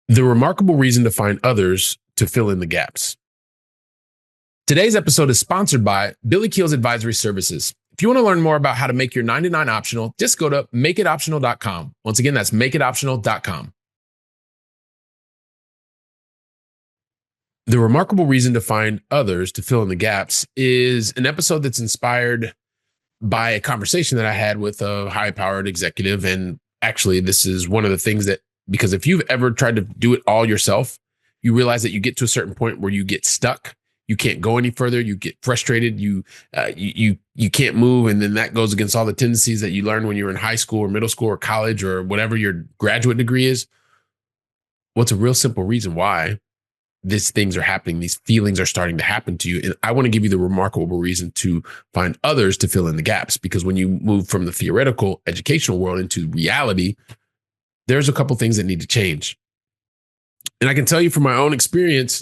The remarkable reason to find others to fill in the gaps. Today's episode is sponsored by Billy Keels Advisory Services. If you want to learn more about how to make your 99 optional, just go to makeitoptional.com. Once again, that's makeitoptional.com. The remarkable reason to find others to fill in the gaps is an episode that's inspired by a conversation that I had with a high-powered executive. And actually, this is one of the things that, because if you've ever tried to do it all yourself, you realize that you get to a certain point where you get stuck. You can't go any further. You get frustrated. You can't move. And then that goes against all the tendencies that you learned when you were in high school or middle school or college or whatever your graduate degree is. What's a real simple reason why these things are happening? These feelings are starting to happen to you. And I want to give you the remarkable reason to find others to fill in the gaps. Because when you move from the theoretical educational world into reality, there's a couple things that need to change. And I can tell you from my own experience,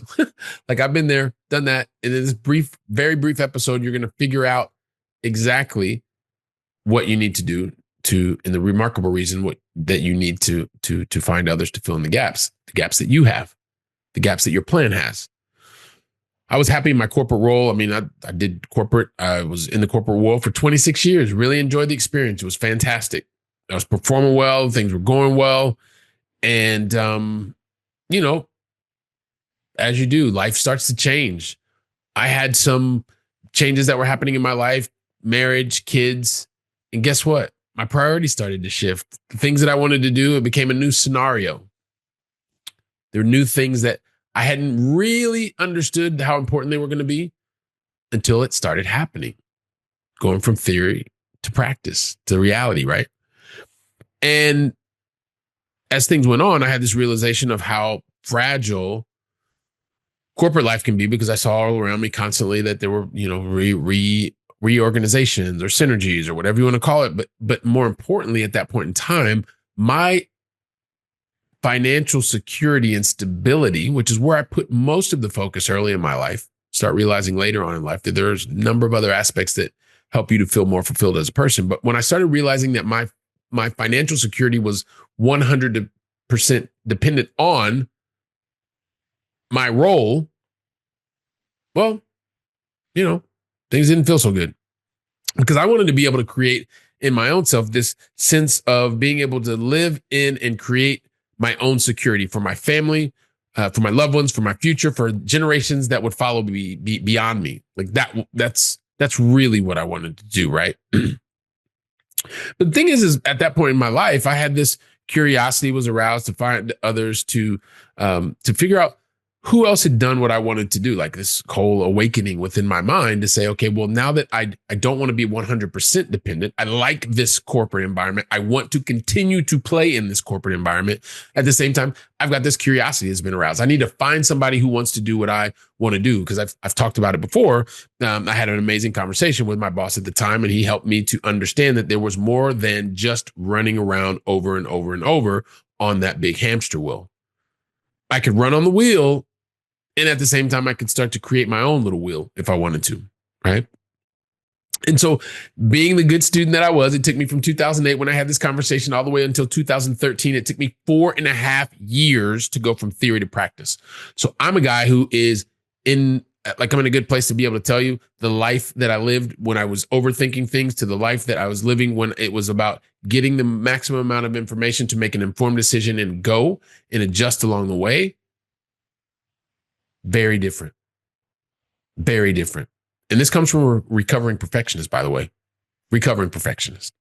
like I've been there, done that. And in this very brief episode, you're going to figure out exactly what you need to do and the remarkable reason that you need to find others to fill in the gaps that you have, the gaps that your plan has. I was happy in my corporate role. I mean, I did corporate. I was in the corporate world for 26 years, really enjoyed the experience. It was fantastic. I was performing well. Things were going well. And, as you do, life starts to change. I had some changes that were happening in my life, marriage, kids. And guess what? My priorities started to shift. The things that I wanted to do, it became a new scenario. There were new things that I hadn't really understood how important they were going to be until it started happening. Going from theory to practice to reality, right? And as things went on, I had this realization of how fragile corporate life can be, because I saw all around me constantly that there were, reorganizations or synergies or whatever you want to call it. But more importantly, at that point in time, my financial security and stability, which is where I put most of the focus early in my life, start realizing later on in life that there's a number of other aspects that help you to feel more fulfilled as a person. But when I started realizing that my financial security was 100% dependent on my role, well, things didn't feel so good, because I wanted to be able to create in my own self this sense of being able to live in and create my own security for my family, for my loved ones, for my future, for generations that would follow me beyond me. Like that's really what I wanted to do, right? But the thing is at that point in my life, I had this curiosity was aroused to find others, to figure out who else had done what I wanted to do, like this whole awakening within my mind to say, okay, well, now that I don't want to be 100% dependent, I like this corporate environment. I want to continue to play in this corporate environment. At the same time, I've got this curiosity that's been aroused. I need to find somebody who wants to do what I want to do, because I've talked about it before. I had an amazing conversation with my boss at the time, and he helped me to understand that there was more than just running around over and over and over on that big hamster wheel. I could run on the wheel, and at the same time, I could start to create my own little wheel if I wanted to, right? And so being the good student that I was, it took me from 2008 when I had this conversation all the way until 2013. It took me 4.5 years to go from theory to practice. So I'm a guy who is I'm in a good place to be able to tell you the life that I lived when I was overthinking things to the life that I was living when it was about getting the maximum amount of information to make an informed decision and go and adjust along the way. Very different. Very different. And this comes from a recovering perfectionist, by the way. Recovering perfectionist.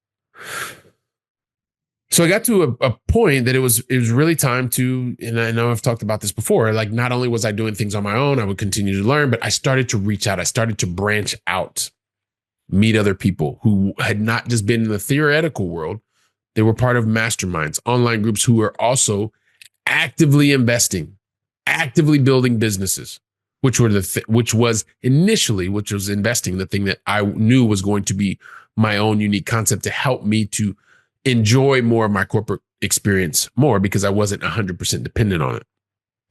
So I got to a point that it was really time to, and I know I've talked about this before, like not only was I doing things on my own, I would continue to learn, but I started to reach out. I started to branch out, meet other people who had not just been in the theoretical world. They were part of masterminds, online groups who were also actively investing, actively building businesses, which was investing, the thing that I knew was going to be my own unique concept to help me to enjoy more of my corporate experience more, because I wasn't 100% dependent on it.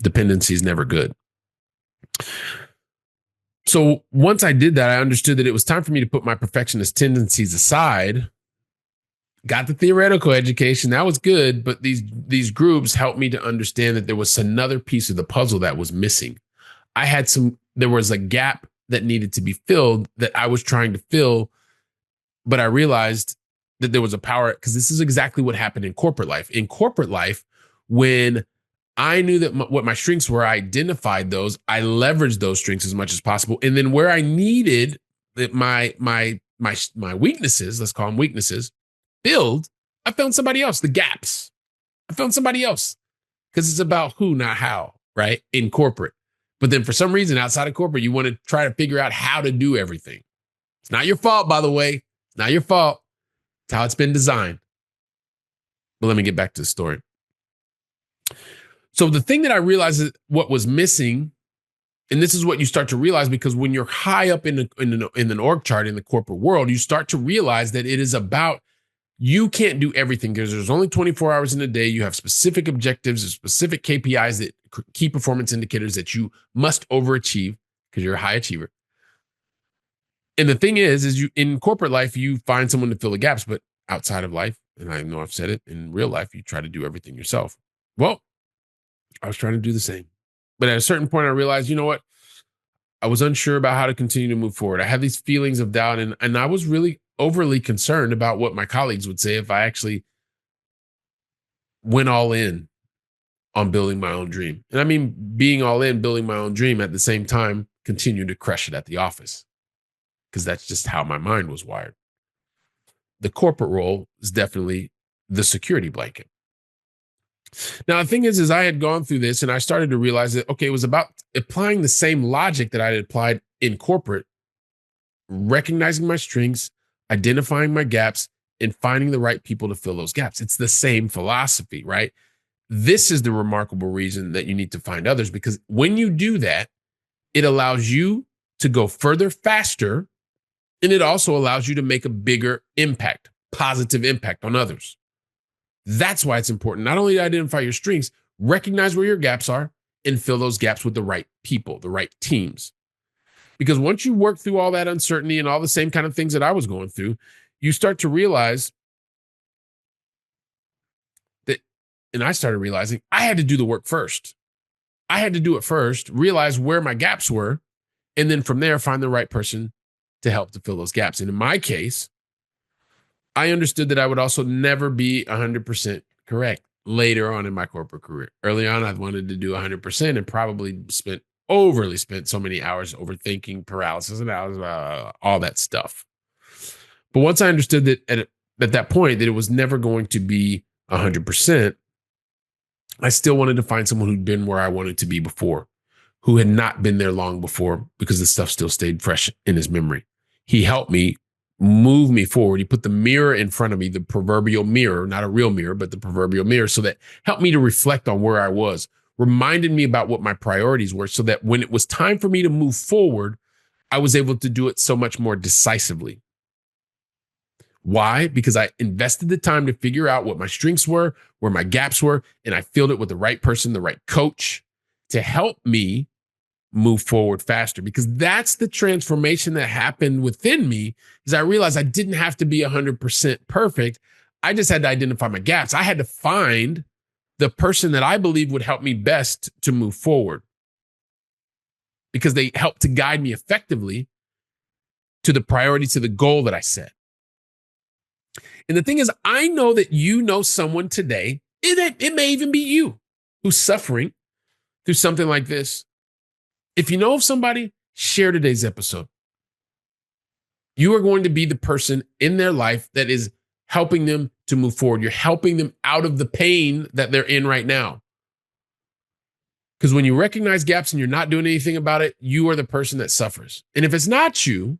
Dependency is never good. So once I did that, I understood that it was time for me to put my perfectionist tendencies aside got the theoretical education. That was good. But these groups helped me to understand that there was another piece of the puzzle that was missing. There was a gap that needed to be filled that I was trying to fill, but I realized that there was a power, because this is exactly what happened in corporate life. In corporate life, when I knew that what my strengths were, I identified those, I leveraged those strengths as much as possible. And then where I needed that my weaknesses, let's call them weaknesses, filled, I found somebody else, the gaps. I found somebody else, because it's about who, not how, right? In corporate. But then for some reason outside of corporate, you want to try to figure out how to do everything. It's not your fault, by the way. It's not your fault. It's how it's been designed. But let me get back to the story. So the thing that I realized is what was missing, and this is what you start to realize, because when you're high up in an org chart in the corporate world, you start to realize that it is about, you can't do everything because there's only 24 hours in a day. You have specific objectives and specific KPIs, that key performance indicators that you must overachieve because you're a high achiever. And the thing is you, in corporate life, you find someone to fill the gaps, but outside of life, and I know I've said it, in real life, you try to do everything yourself. Well, I was trying to do the same. But at a certain point, I realized, you know what? I was unsure about how to continue to move forward. I had these feelings of doubt, and I was really overly concerned about what my colleagues would say if I actually went all in on building my own dream. And I mean, being all in, building my own dream, at the same time, continue to crush it at the office, because that's just how my mind was wired. The corporate role is definitely the security blanket. Now, the thing is I had gone through this and I started to realize that, okay, it was about applying the same logic that I had applied in corporate, recognizing my strengths, identifying my gaps, and finding the right people to fill those gaps. It's the same philosophy, right? This is the remarkable reason that you need to find others, because when you do that, it allows you to go further faster, and it also allows you to make a bigger impact, positive impact on others. That's why it's important not only to identify your strengths, recognize where your gaps are, and fill those gaps with the right people, the right teams. Because once you work through all that uncertainty and all the same kind of things that I was going through, you start to realize that, and I started realizing I had to do the work first. I had to do it first, realize where my gaps were, and then from there, find the right person to help to fill those gaps. And in my case, I understood that I would also never be 100% correct later on in my corporate career. Early on, I wanted to do 100% and probably overly spent so many hours overthinking, paralysis analysis, all that stuff. But once I understood that at that point that it was never going to be 100%, I still wanted to find someone who'd been where I wanted to be before, who had not been there long before, because the stuff still stayed fresh in his memory. He helped me move me forward. He put the mirror in front of me, the proverbial mirror, not a real mirror, but the proverbial mirror, so that helped me to reflect on where I was, reminded me about what my priorities were, so that when it was time for me to move forward, I was able to do it so much more decisively. Why? Because I invested the time to figure out what my strengths were, where my gaps were, and I filled it with the right person, the right coach to help me move forward faster. Because that's the transformation that happened within me, is I realized I didn't have to be 100% perfect. I just had to identify my gaps. I had to find the person that I believe would help me best to move forward, because they helped to guide me effectively to the priority, to the goal that I set. And the thing is, I know that you know someone today, it may even be you, who's suffering through something like this. If you know of somebody, share today's episode. You are going to be the person in their life that is helping them to move forward. You're helping them out of the pain that they're in right now. Because when you recognize gaps and you're not doing anything about it, you are the person that suffers. And if it's not you,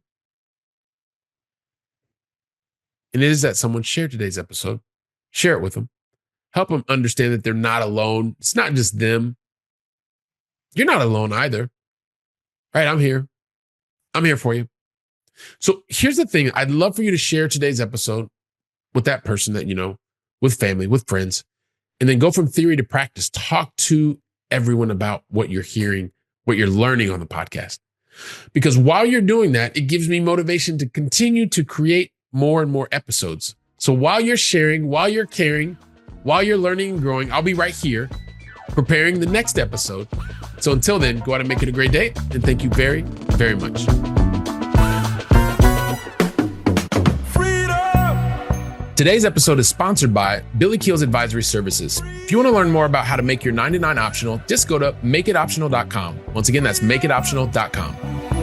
and it is that someone, share today's episode, share it with them, help them understand that they're not alone. It's not just them. You're not alone either. Right? I'm here. I'm here for you. So here's the thing. I'd love for you to share today's episode with that person that you know, with family, with friends, and then go from theory to practice. Talk to everyone about what you're hearing, what you're learning on the podcast. Because while you're doing that, it gives me motivation to continue to create more and more episodes. So while you're sharing, while you're caring, while you're learning and growing, I'll be right here preparing the next episode. So until then, go out and make it a great day. And thank you very, very much. Today's episode is sponsored by Billy Keels Advisory Services. If you want to learn more about how to make your 9 to 9 optional, just go to makeitoptional.com. Once again, that's makeitoptional.com.